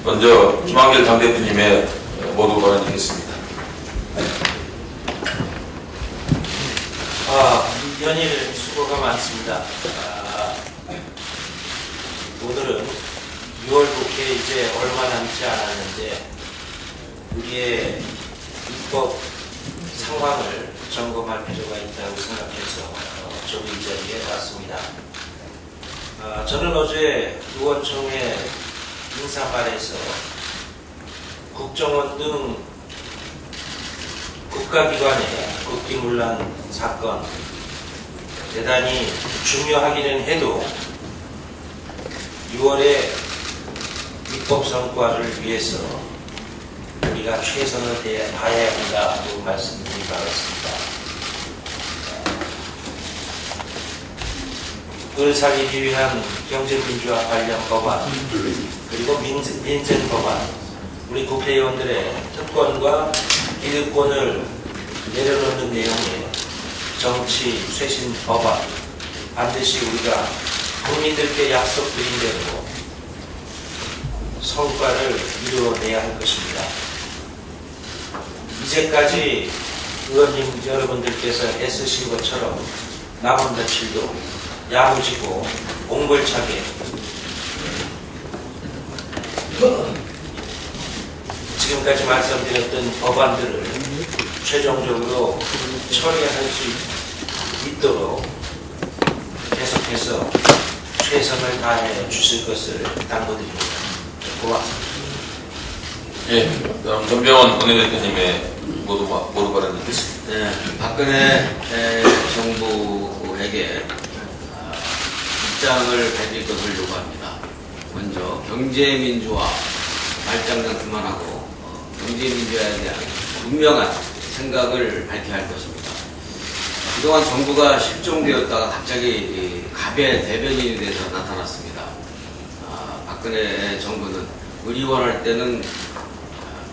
먼저 김한길 당대표님의 모두 발언 드리겠습니다. 연일 수고가 많습니다. 오늘은 6월 국회 이제 얼마 남지 않았는데 우리의 입법 상황을 점검할 필요가 있다고 생각해서 저도 이 자리에 왔습니다. 저는 어제 의원총회 인사말에서 국정원 등 국가기관의 국기문란 사건 대단히 중요하기는 해도 6월의 입법 성과를 위해서 우리가 최선을 다해야 한다고 말씀드리기 바랐습니다. 그걸 살리기 위한 경제민주화 관련 법안 그리고 민생 법안 우리 국회의원들의 특권과 기득권을 내려놓는 내용의 정치 쇄신 법안 반드시 우리가 국민들께 약속드린 대로 성과를 이루어내야 할 것입니다. 이제까지 의원님 여러분들께서 애쓰신 것처럼 남은 며칠도 야무지고 옹골차게 지금까지 말씀드렸던 법안들을 최종적으로 처리할 수 있도록 계속해서 최선을 다해 주실 것을 당부드립니다. 고맙습니다. 예, 다음 전병헌 원내대표님의 모두 발언 듣겠습니다. 네, 박근혜 정부에게 입장을 밝힐 것을 요구합니다. 먼저 경제민주화 말장난 그만하고 경제민주화에 대한 분명한 생각을 밝혀야 할 것입니다. 그동안 정부가 실종되었다가 갑자기 갑의 대변인이 돼서 나타났습니다. 박근혜 정부는 의리원할 때는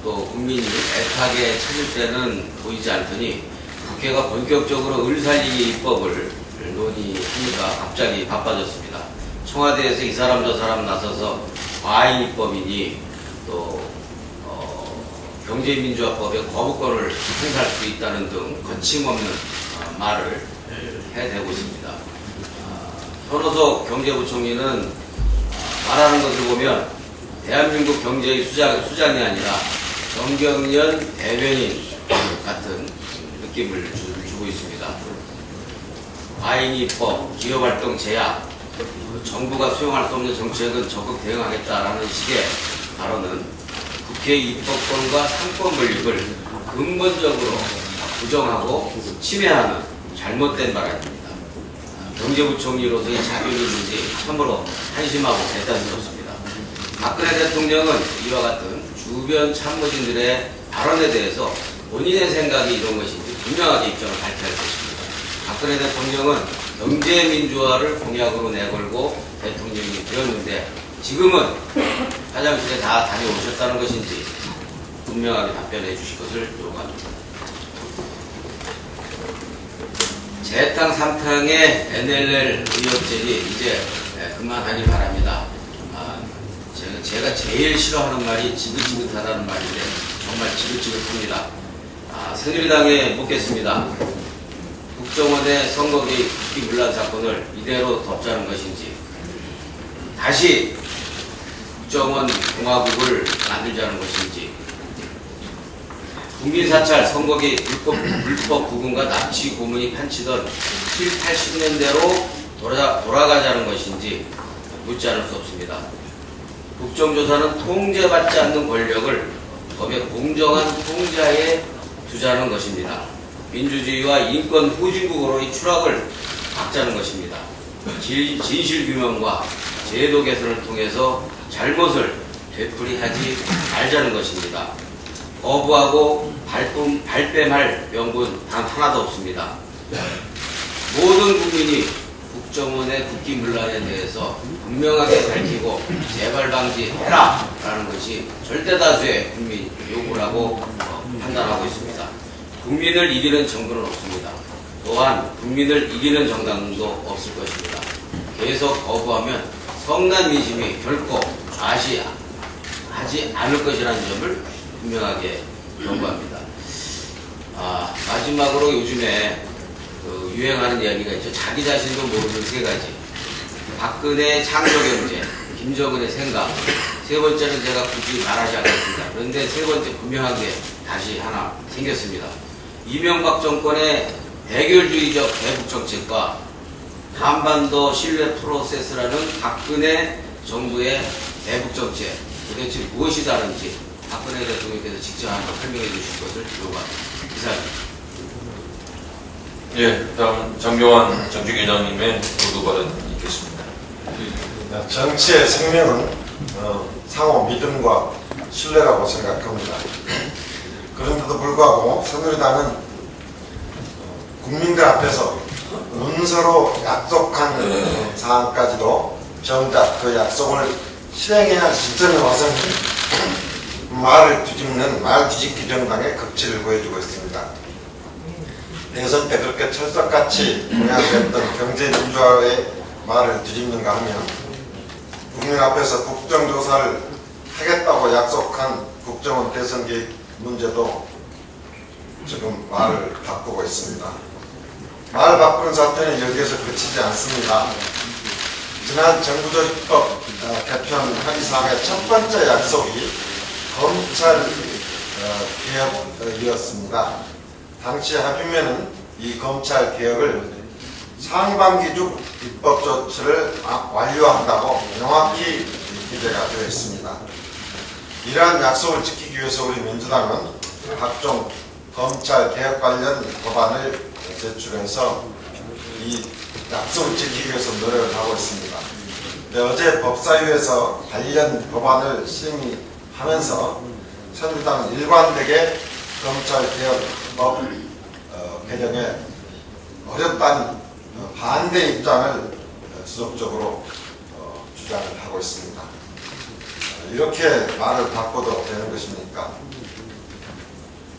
또 국민이 애타게 찾을 때는 보이지 않더니 국회가 본격적으로 을살리기 입법을 논의하니까 갑자기 바빠졌습니다. 청와대에서 이 사람 저 사람 나서서 과잉 입법이니 또 경제민주화법의 거부권을 행사할 수 있다는 등 거침없는 말을 해대고 있습니다. 현호석 경제부총리는 말하는 것을 보면 대한민국 경제의 수장이 아니라 정경련 대변인 같은 느낌을 주고 있습니다. 과잉 입법, 기업활동 제약, 정부가 수용할 수 없는 정책은 적극 대응하겠다라는 식의 발언은 국회 입법권과 상권 권력을 근본적으로 부정하고 침해하는 잘못된 발언입니다. 경제부총리로서의 자격이 있는지 참으로 한심하고 대단스럽습니다. 박근혜 대통령은 이와 같은 주변 참모진들의 발언에 대해서 본인의 생각이 이런 것인지 분명하게 입장을 밝혀야 할 것입니다. 박근혜 대통령은 경제민주화를 공약으로 내걸고 대통령이 되었는데 지금은 화장실에 다 다녀오셨다는 것인지 분명하게 답변해 주실 것을 요구합니다. 재탕 3탕의 NLL 의혹들이 이제 그만하기 바랍니다. 제가 제일 싫어하는 말이 지긋지긋하다는 말인데 정말 지긋지긋합니다. 새누리당에 묻겠습니다. 국정원의 선거개입 국기문란 사건을 이대로 덮자는 것인지 다시 국정원 공화국을 만들자는 것인지 국민사찰 선거개입 불법 부분과 납치 고문이 판치던 7, 80년대로 돌아가자는 것인지 묻지 않을 수 없습니다. 국정조사는 통제받지 않는 권력을 법의 공정한 통제하에 두자는 것입니다. 민주주의와 인권 후진국으로의 추락을 막자는 것입니다. 진실규명과 제도 개선을 통해서 잘못을 되풀이하지 말자는 것입니다. 거부하고 발뺌할 명분 단 하나도 없습니다. 모든 국민이 국정원의 국기문란에 대해서 분명하게 밝히고 재발 방지해라 라는 것이 절대다수의 국민 요구라고 판단하고 있습니다. 국민을 이기는 정부는 없습니다. 또한 국민을 이기는 정당도 없을 것입니다. 계속 거부하면 성난 민심이 결코 좌시하지 하지 않을 것이라는 점을 분명하게 경고합니다. 마지막으로 요즘에 유행하는 이야기가 있죠. 자기 자신도 모르는 세 가지. 박근혜 창조경제, 김정은의 생각. 세 번째는 제가 굳이 말하지 않겠습니다. 그런데 세 번째 분명한 게 다시 하나 생겼습니다. 이명박 정권의 대결주의적 대북 정책과 한반도 신뢰 프로세스라는 박근혜 정부의 대북 정책, 도대체 무엇이 다른지 박근혜 대통령께서 직접 한번 설명해 주실 것을 요구합니다. 이상입니다. 예, 다음 정경환 정주기장님의 모두 발언 있겠습니다. 정치의 생명은 상호 믿음과 신뢰라고 생각합니다. 그런데도 불구하고 새누리당은 국민들 앞에서 문서로 약속한 사항까지도 정작 그 약속을 실행해야 할 시점에 와서는 말을 뒤집는 말 뒤집기 정당의 극치를 보여주고 있습니다. 대선 때 그렇게 철석같이 공약했던 경제민주화의 말을 뒤집는가 하면 국민 앞에서 국정조사를 하겠다고 약속한 국정원 대선 계획 문제도 지금 말을 바꾸고 있습니다. 말 바꾸는 사태는 여기에서 그치지 않습니다. 지난 정부조직법 개편 합의사항의 첫 번째 약속이 검찰 개혁이었습니다. 당시 합의면은 이 검찰 개혁을 상반기 중 입법 조치를 완료한다고 명확히 기재가 되어 있습니다. 이러한 약속을 지키기 위해서 우리 민주당은 각종 검찰 개혁 관련 법안을 제출해서 이 약속을 지키기 위해서 노력을 하고 있습니다. 어제 법사위에서 관련 법안을 심의하면서 새누리당은 일관되게 검찰 개혁법 개정에 어렵다는 반대 입장을 지속적으로 주장을 하고 있습니다. 이렇게 말을 바꿔도 되는 것입니까?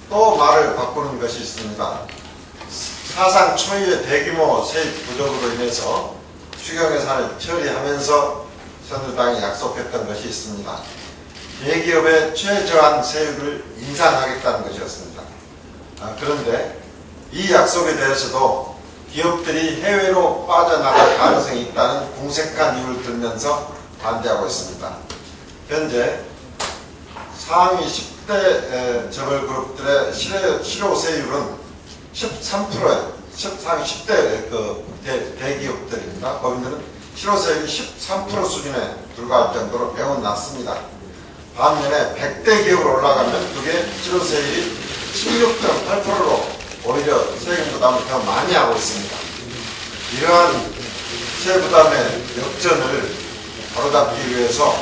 또 말을 바꾸는 것이 있습니다. 사상 초유의 대규모 세입 부족으로 인해서 추경 예산을 처리하면서 새누리당이 약속했던 것이 있습니다. 대기업의 최저한 세율을 인상하겠다는 것이었습니다. 그런데 이 약속에 대해서도 기업들이 해외로 빠져나갈 가능성이 있다는 궁색한 이유를 들면서 반대하고 있습니다. 현재 상위 10대 재벌 그룹들의 실효세율은 13%예요. 상위 10대 대기업들입니다. 법인들은 실효세율이 13% 수준에 불과할 정도로 매우 낮습니다. 반면에 100대 기업으로 올라가면 그게 실효세율이 16.8%로 오히려 세금 부담을 더 많이 하고 있습니다. 이러한 세부담의 역전을 바로잡기 위해서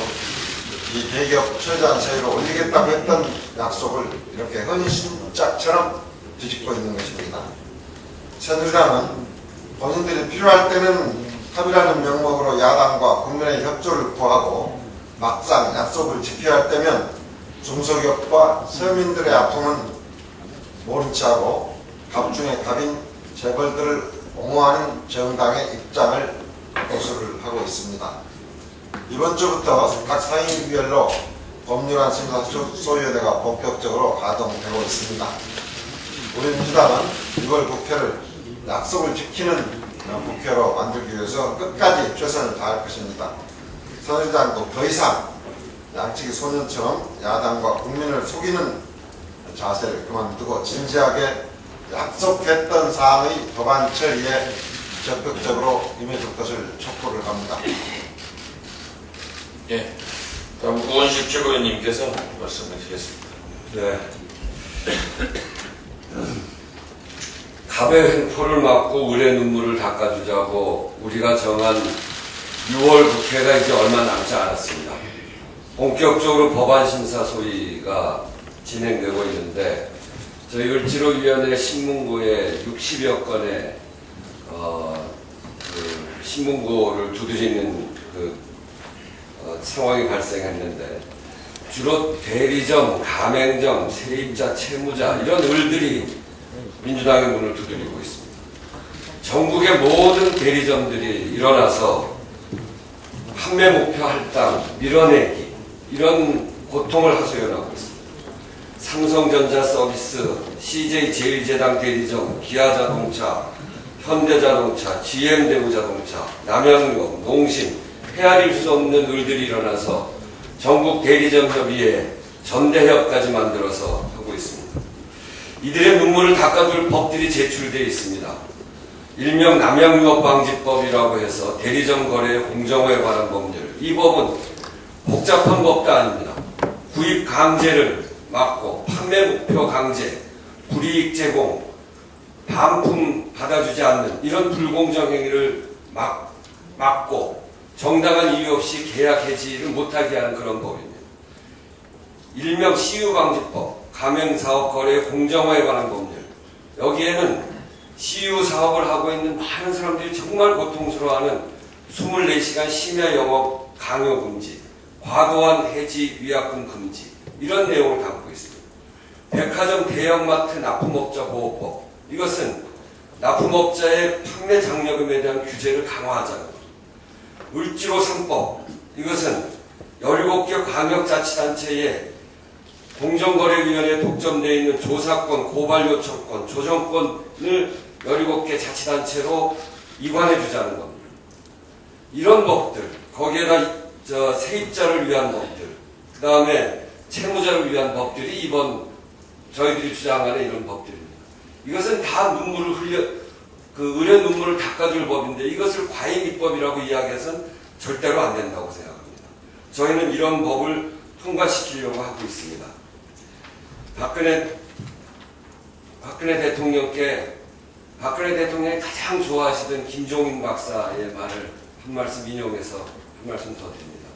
이 대기업 최저한 세율을 올리겠다고 했던 약속을 이렇게 헌신짝처럼 뒤집고 있는 것입니다. 새누리당은 본인들이 필요할 때는 합의라는 명목으로 야당과 국민의 협조를 구하고 막상 약속을 지켜야 할 때면 중소기업과 서민들의 아픔은 모른 체하고 갑중의 갑인 재벌들을 옹호하는 정당의 입장을 고수를 하고 있습니다. 이번 주부터 각 상임위별로 법률안 심사소위원회가 본격적으로 가동되고 있습니다. 우리 민주당은 이번 국회를 약속을 지키는 국회로 만들기 위해서 끝까지 최선을 다할 것입니다. 새누리당도 더 이상 양측이 소년처럼 야당과 국민을 속이는 자세를 그만두고 진지하게 약속했던 사항의 법안 처리에 적극적으로 임해줄 것을 촉구를 합니다. 예, 다음 우원식 최고위원님께서 말씀해 주시겠습니다. 네. 갑의 횡포를 막고 을의 눈물을 닦아주자고 우리가 정한 6월 국회가 이제 얼마 남지 않았습니다. 본격적으로 법안 심사 소위가 진행되고 있는데 저희 을지로위원회 신문고에 60여 건의 신문고를 두드리는 상황이 발생했는데 주로 대리점, 가맹점, 세입자, 채무자 이런 을들이 민주당의 문을 두드리고 있습니다. 전국의 모든 대리점들이 일어나서 판매 목표 할당, 밀어내기 이런 고통을 하소연하고 있습니다. 삼성전자 서비스, CJ제일제당 대리점, 기아자동차, 현대자동차, GM대우자동차, 남양유업, 농심, 헤아릴 수 없는 일들이 일어나서 전국 대리점 협의회, 전대협까지 만들어서 하고 있습니다. 이들의 눈물을 닦아줄 법들이 제출되어 있습니다. 일명 남양유업방지법이라고 해서 대리점 거래의 공정화에 관한 법률. 이 법은 복잡한 법도 아닙니다. 구입 강제를 막고 판매 목표 강제, 불이익 제공, 반품 받아주지 않는 이런 불공정 행위를 막고 정당한 이유 없이 계약 해지를 못하게 하는 그런 법입니다. 일명 CU방지법, 가맹사업 거래의 공정화에 관한 법률. 여기에는 CU 사업을 하고 있는 많은 사람들이 정말 고통스러워하는 24시간 심야 영업 강요 금지, 과도한 해지 위약금 금지, 이런 내용을 담고 있습니다. 백화점 대형마트 납품업자 보호법. 이것은 납품업자의 판매 장려금에 대한 규제를 강화하자는 것. 을지로 3법. 이것은 17개 광역자치단체에 공정거래위원회에 독점되어 있는 조사권, 고발요청권, 조정권을 17개 자치단체로 이관해 주자는 겁니다. 이런 법들, 거기에다 세입자를 위한 법들, 그 다음에 채무자를 위한 법들이 이번 저희들이 주장하는 이런 법들입니다. 이것은 다 의뢰 눈물을 닦아줄 법인데 이것을 과잉 입법이라고 이야기해서는 절대로 안 된다고 생각합니다. 저희는 이런 법을 통과시키려고 하고 있습니다. 박근혜 대통령이 가장 좋아하시던 김종인 박사의 말을 한 말씀 인용해서 한 말씀 더 드립니다.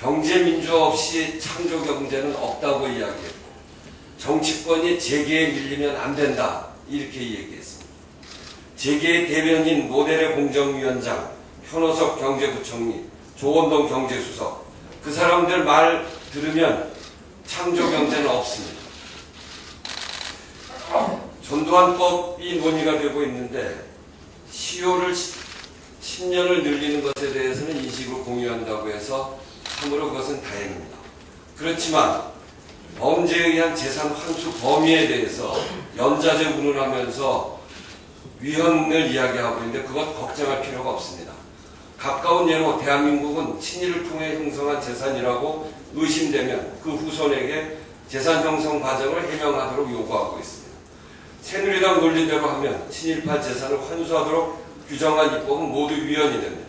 경제 민주화 없이 창조 경제는 없다고 이야기했고 정치권이 재계에 밀리면 안 된다 이렇게 얘기했습니다. 재계의 대변인 모델의 공정위원장, 현호석 경제부총리, 조원동 경제수석, 그 사람들 말 들으면 창조 경제는 없습니다. 전두환법이 논의가 되고 있는데 시효를 10년을 늘리는 것에 대해서는 인식을 공유한다고 해서 참으로 그것은 다행입니다. 그렇지만 범죄에 의한 재산 환수 범위에 대해서 연좌제 운운하면서 위헌을 이야기하고 있는데 그것 걱정할 필요가 없습니다. 가까운 예로 대한민국은 친일을 통해 형성한 재산이라고 의심되면 그 후손에게 재산 형성 과정을 해명하도록 요구하고 있습니다. 새누리당 논리대로 하면 친일파 재산을 환수하도록 규정한 입법은 모두 위헌이 됩니다.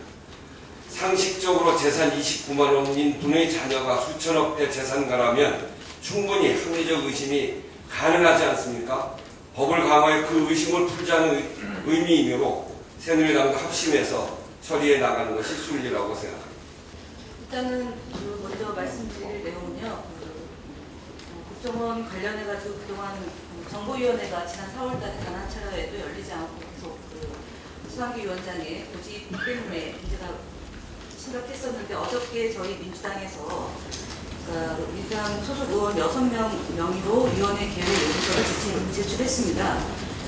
상식적으로 재산 29만 원인 분의 자녀가 수천억 대 재산가라면 충분히 합리적 의심이 가능하지 않습니까? 법을 강화해 그 의심을 풀자는 의미이므로 새누리당과 합심해서 처리해 나가는 것이 순리라고 생각합니다. 일단은 먼저 말씀드릴 내용은요. 국정원 관련해가지고 그동안 정보위원회가 지난 4월달에 단 한 차례도 열리지 않고 계속 수상기 위원장의 고집 때문에 문제가 심각했었는데 어저께 저희 민주당에서 민주당 소속 의원 6명 명의로 위원회 개회 요구서를 제출했습니다.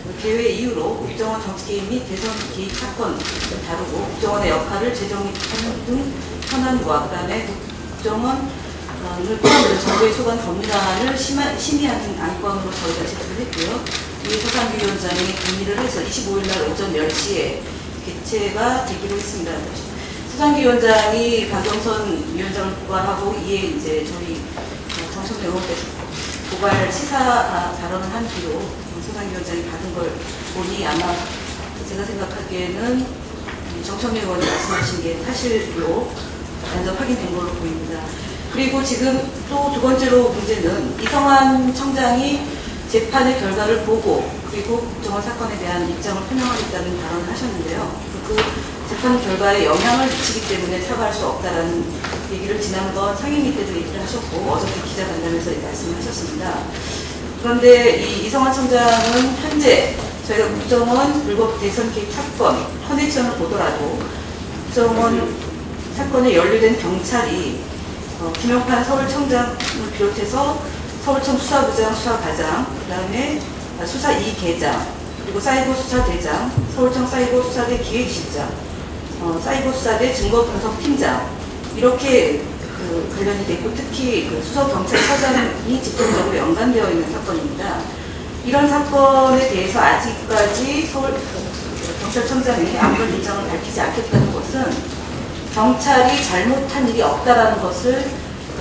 그 개회 이후로 국정원 정치개입 및 대선 개입 사건 다루고 국정원의 역할을 재정립하는 등 현안과 그다음에 국정원을 포함해서 정부의 소관 법률안을 심의하는 안건으로 저희가 제출했고요. 이 소상기 위원장이 건의를 해서 25일날 오전 10시에 개최가 되기로 했습니다. 소상기 위원장이 박영선 위원장을 고발하고 이에 이제 저희 정청래 의원께서 고발 시사 발언을 한 뒤로 소상기 위원장이 받은 걸 보니 아마 제가 생각하기에는 정청래 의원이 말씀하신 게 사실로 완전 확인된 걸로 보입니다. 그리고 지금 또 두 번째로 문제는 이성환 청장이 재판의 결과를 보고 그리고 국정원 사건에 대한 입장을 표명하겠다는 발언을 하셨는데요. 그 재판 결과에 영향을 미치기 때문에 사과할 수 없다라는 얘기를 지난번 상임위 때도 얘기를 하셨고 어저께 기자간담회에서 말씀하셨습니다. 그런데 이 이성환 청장은 현재 저희가 국정원 불법 대선 개입 사건 커넥션을 보더라도 국정원 사건에 연루된 경찰이 김영판 서울청장을 비롯해서 서울청 수사부장, 수사과장, 그 다음에 수사 2계장, 그리고 사이버 수사대장, 서울청 사이버 수사대 기획실장, 사이버 수사대 증거분석팀장 이렇게 그 관련이 됐고 특히 그 수석경찰서장이 직접적으로 연관되어 있는 사건입니다. 이런 사건에 대해서 아직까지 서울 경찰청장이 아무런 입장을 밝히지 않겠다는 것은 경찰이 잘못한 일이 없다라는 것을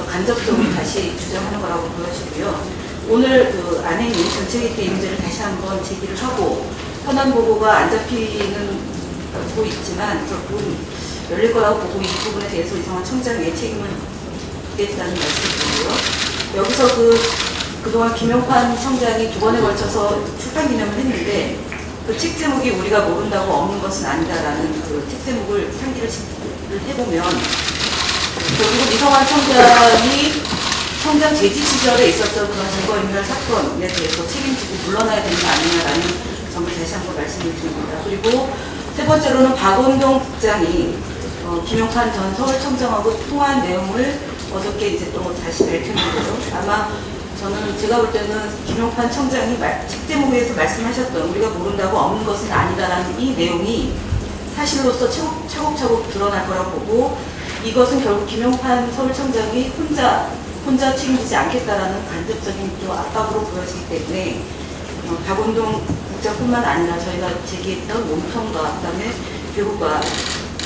간접적으로 다시 주장하는 거라고 보여지고요. 오늘 그 안에 있는 전체회의 때 이 문제를 다시 한번 제기를 하고 현안 보고가 안 잡히는 고 있지만 결국은 열릴 거라고 보고 이 부분에 대해서 이상한 청장의 책임을 지겠다는 말씀드리고요. 여기서 그동안 김용판 청장이 2번에 걸쳐서 출판 기념을 했는데 그 책 제목이 우리가 모른다고 없는 것은 아니다라는 그 책 제목을 상기를 해보면 결국은 이성환 청장이 청장 재직 시절에 있었던 그런 증거인멸 사건에 대해서 책임지고 물러나야 되는 거 아니냐라는 점을 다시 한번 말씀을 드립니다. 그리고 세 번째로는 박원동 국장이 김용판 전 서울청장하고 통화한 내용을 어저께 이제 또 다시 밝혔는데요. 아마 저는 제가 볼 때는 김용판 청장이 책 제목에서 말씀하셨던 우리가 모른다고 없는 것은 아니다라는 이 내용이 사실로서 차곡차곡 드러날 거라고 보고 이것은 결국 김용판 서울청장이 혼자 책임지지 않겠다라는 간접적인 또 압박으로 보여지기 때문에 박원동 국장뿐만 아니라 저희가 제기했던 몸통과 그다음에 교구가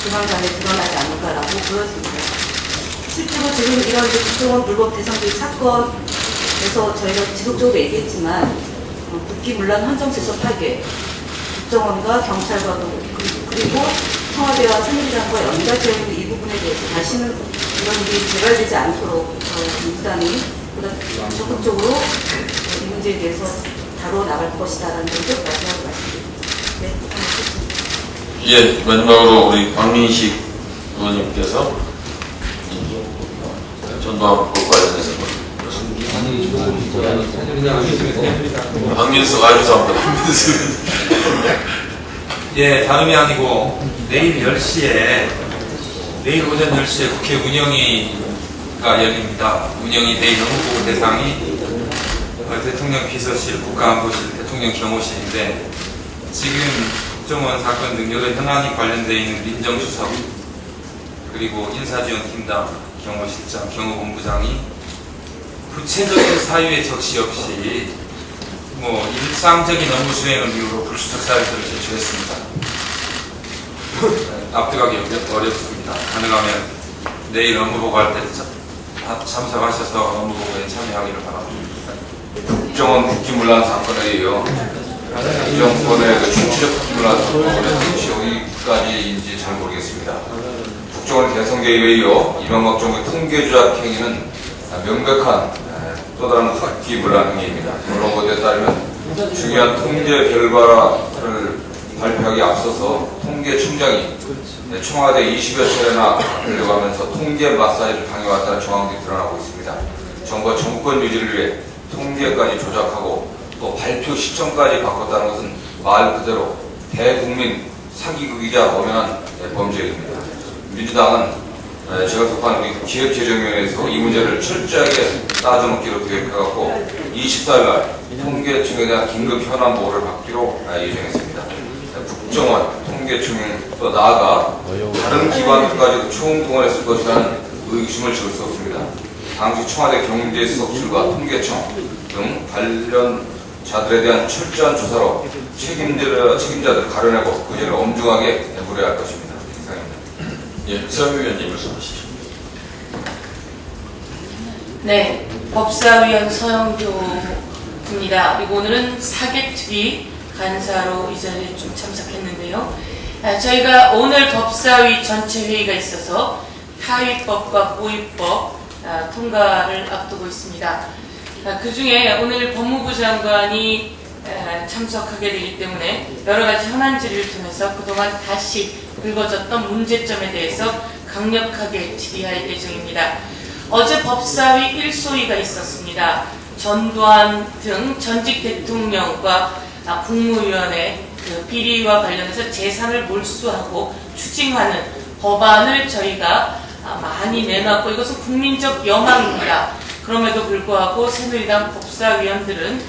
조만간에 드러나지 않을까라고 보여집니다. 실제로 지금 이런 국정원 불법 대상주의 사건에서 저희가 지속적으로 얘기했지만 국기문란 헌정질서 파괴, 국정원과 경찰과도 그리고 청와대와 새누리당과 연관되어 있는 이 부분에 대해서 다시는 이런 일이 재발되지 않도록 민주당이 적극적으로 이 문제에 대해서 다뤄 나갈 것이다라는 점도 마지막으로 말씀드립니다. 네, 예, 마지막으로 우리 박민식 의원님께서 전두환 법 관련해서 박민수 아주사입니다. 박민수. 예, 다름이 아니고 내일 오전 10시에 국회 운영위가 열립니다. 운영위 내일 업무보고 대상이 대통령 비서실, 국가안보실, 대통령 경호실인데 지금 국정원 사건 등 여러 현안이 관련되어 있는 민정수석 그리고 인사지원팀장, 경호실장, 경호본부장이 구체적인 사유에 적시 없이 일상적인 업무 수행을 이유로 불수적 사유서를 제출했습니다. 납득하기 어렵습니다. 가능하면 내일 업무보고할 때 참석하셔서 업무보고에 참여하기를 바랍니다. 국정원 국기문란 사건에 이어 이 정권의 총체적 국기문란 사건의 당시 여기까지인지 잘 모르겠습니다. 국정원 대선 개입에 이어 이명박 정부의 통계 조작 행위는 명백한 또 다른 국기문란 행위입니다. 언론보도에 따르면 중요한 통계 결과를 발표하기 앞서서 통계청장이 청와대 20여 차례나 들려가면서 통계 마사지를 당해왔다는 정황들이 드러나고 있습니다. 정부가 정권 유지를 위해 통계까지 조작하고 또 발표 시점까지 바꿨다는 것은 말 그대로 대국민 사기극이자 엄연한 범죄입니다. 민주당은 제가 속한 우리 기획재정위원회에서 이 문제를 철저하게 따져놓기로 계획해갖고 24일 날 통계청에 대한 긴급 현안 보고를 받기로 예정했습니다. 국정원, 통계청 또 나아가 다른 기관들까지도 총동원했을 것이라는 의구심을 지울 수 없습니다. 당시 청와대 경제수석실과 통계청 등 관련자들에 대한 철저한 조사로 책임자들을 가려내고 그 죄를 엄중하게 물어야 할 것입니다. 이상입니다. 예, 서영 위원님 말씀하시죠. 네, 법사위원 서영교입니다. 그리고 오늘은 사개특위 간사로 이 자리에 좀 참석했는데요. 저희가 오늘 법사위 전체 회의가 있어서 타위법과 고위법 통과를 앞두고 있습니다. 그 중에 오늘 법무부 장관이 참석하게 되기 때문에 여러 가지 현안 질의를 통해서 그동안 다시 불거졌던 문제점에 대해서 강력하게 질의할 예정입니다. 어제 법사위 1소위가 있었습니다. 전두환 등 전직 대통령과 국무위원회 비리와 관련해서 재산을 몰수하고 추징하는 법안을 저희가 많이 내놨고 이것은 국민적 여망입니다. 그럼에도 불구하고 새누리당 법사위원들은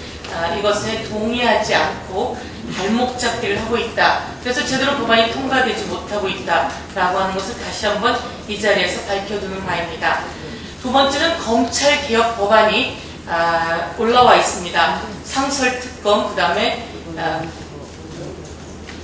이것에 동의하지 않고 발목 잡기를 하고 있다. 그래서 제대로 법안이 통과되지 못하고 있다라고 하는 것을 다시 한번 이 자리에서 밝혀두는 바입니다. 두 번째는 검찰개혁 법안이 올라와 있습니다. 상설특검, 그 다음에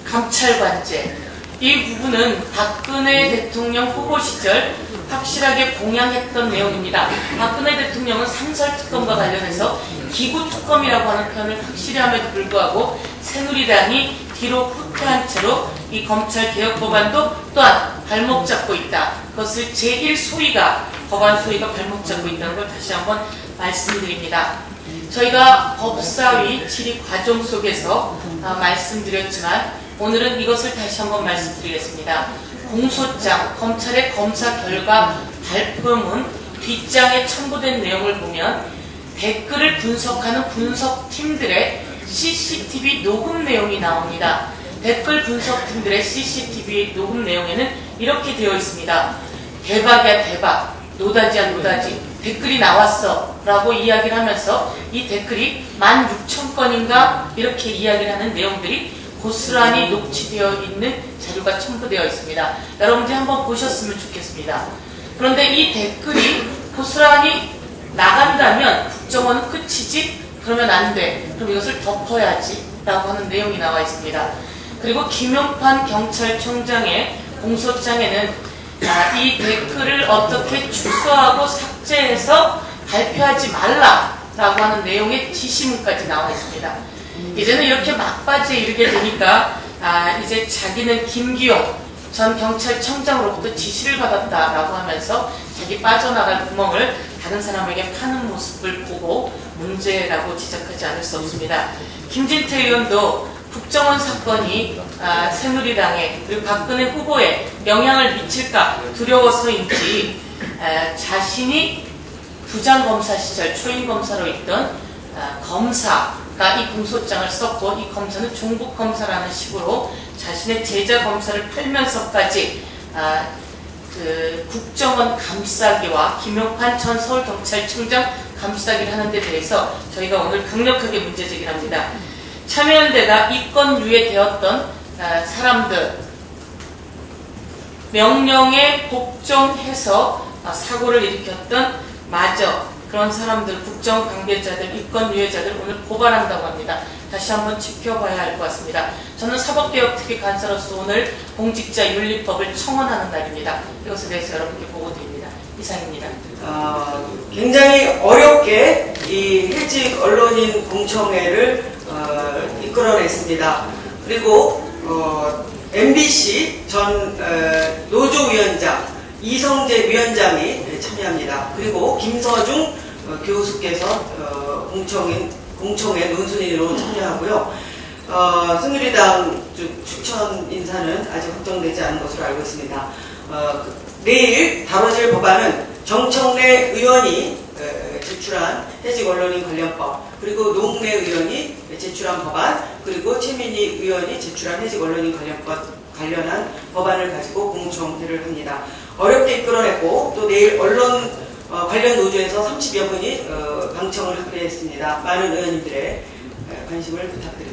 감찰관제. 이 부분은 박근혜 대통령 후보 시절 확실하게 공약했던 내용입니다. 박근혜 대통령은 상설특검과 관련해서 기구특검이라고 하는 표현을 확실히 함에도 불구하고 새누리당이 뒤로 후퇴한 채로 이 검찰개혁 법안도 또한 발목 잡고 있다. 그것을 제1소위가, 법안 소위가 발목 잡고 있다는 걸 다시 한번 말씀드립니다. 저희가 법사위 질의 과정 속에서 말씀드렸지만 오늘은 이것을 다시 한번 말씀드리겠습니다. 공소장, 검찰의 검사 결과 발표문 뒷장에 첨부된 내용을 보면 댓글을 분석하는 분석팀들의 CCTV 녹음 내용이 나옵니다. 댓글 분석팀들의 CCTV 녹음 내용에는 이렇게 되어 있습니다. 대박이야 대박, 노다지야 노다지, 댓글이 나왔어 라고 이야기를 하면서 이 댓글이 16,000건인가 이렇게 이야기를 하는 내용들이 고스란히 녹취되어 있는 자료가 첨부되어 있습니다. 여러분들이 한번 보셨으면 좋겠습니다. 그런데 이 댓글이 고스란히 나간다면 국정원은 끝이지? 그러면 안 돼. 그럼 이것을 덮어야지 라고 하는 내용이 나와 있습니다. 그리고 김용판 경찰청장의 공소장에는 이 댓글을 어떻게 축소하고 삭제해서 발표하지 말라라고 하는 내용의 지시문까지 나와 있습니다. 이제는 이렇게 막바지에 이르게 되니까 이제 자기는 김기용 전 경찰청장으로부터 지시를 받았다라고 하면서 자기 빠져나갈 구멍을 다른 사람에게 파는 모습을 보고 문제라고 지적하지 않을 수 없습니다. 김진태 의원도 국정원 사건이 새누리당에 그리고 박근혜 후보에 영향을 미칠까 두려워서인지 자신이 부장검사 시절 초임검사로 있던 검사가 이 공소장을 썼고 이 검사는 종북검사라는 식으로 자신의 제자 검사를 팔면서까지 그 국정원 감싸기와 김용판 전 서울경찰청장 감싸기를 하는 데 대해서 저희가 오늘 강력하게 문제제기를 합니다. 참여연대가 이건 유예되었던 사람들 명령에 복종해서 사고를 일으켰던 마저 그런 사람들, 국정 관계자들, 입건 유예자들 오늘 고발한다고 합니다. 다시 한번 지켜봐야 할 것 같습니다. 저는 사법개혁특위 간사로서 오늘 공직자윤리법을 청원하는 날입니다. 이것에 대해서 여러분께 보고드립니다. 이상입니다. 굉장히 어렵게 이 해직 언론인 공청회를 이끌어냈습니다. 그리고 MBC 전 노조위원장 이성재 위원장이 참여합니다. 그리고 김서중 교수께서 공청회 논순인으로 참여하고요. 새누리당 추천 인사는 아직 확정되지 않은 것으로 알고 있습니다. 내일 다뤄질 법안은 정청래 의원이 제출한 해직 언론인 관련법, 그리고 노웅래 의원이 제출한 법안, 그리고 최민희 의원이 제출한 해직 언론인 관련한 법안을 가지고 공청회를 합니다. 어렵게 이끌어냈고 또 내일 언론 관련 노조에서 30여 분이 방청을 하게 했습니다. 많은 의원님들의 관심을 부탁드립니다.